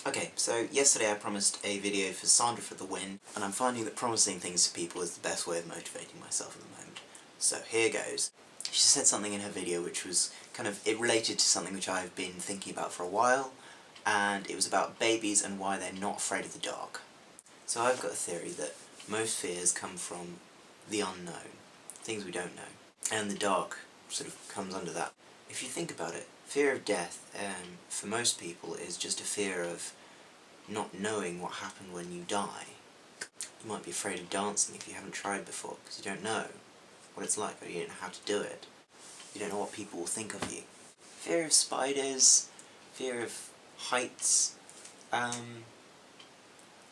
Okay, so yesterday I promised a video for Sandra for the win, and I'm finding that promising things to people is the best way of motivating myself at the moment. So here goes. She said something in her video which was it related to something which I've been thinking about for a while, and it was about babies and why they're not afraid of the dark. So I've got a theory that most fears come from the unknown, things we don't know, and the dark sort of comes under that. If you think about it, fear of death, for most people, is just a fear of not knowing what happened when you die. You might be afraid of dancing if you haven't tried before, because you don't know what it's like, or you don't know how to do it. You don't know what people will think of you. Fear of spiders, fear of heights, I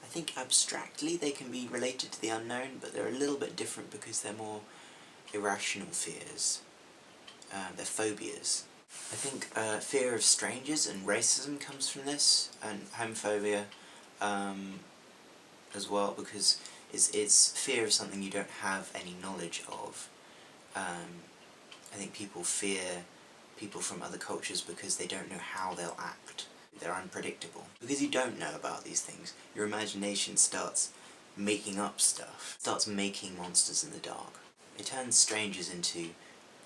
think abstractly they can be related to the unknown, but they're a little bit different because they're more irrational fears. They're phobias. I think fear of strangers and racism comes from this, and homophobia as well, because it's fear of something you don't have any knowledge of. I think people fear people from other cultures because they don't know how they'll act. They're unpredictable. Because you don't know about these things, your imagination starts making up stuff, starts making monsters in the dark. It turns strangers into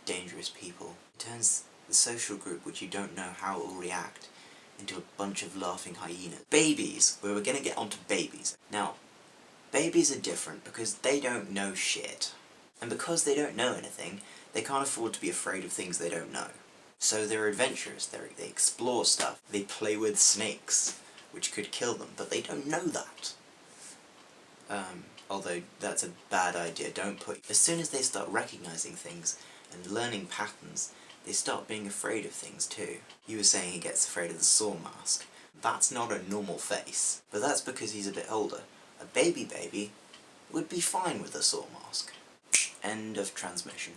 dangerous people. It turns the social group, which you don't know how it will react, into a bunch of laughing hyenas. Babies! We're gonna get onto babies. Now, babies are different because they don't know shit. And because they don't know anything, they can't afford to be afraid of things they don't know. So they're adventurous, they explore stuff, they play with snakes, which could kill them, but they don't know that. Although that's a bad idea, don't put... As soon as they start recognizing things and learning patterns, they start being afraid of things too. You were saying he gets afraid of the Saw mask. That's not a normal face, but that's because he's a bit older. A baby would be fine with a Saw mask. End of transmission.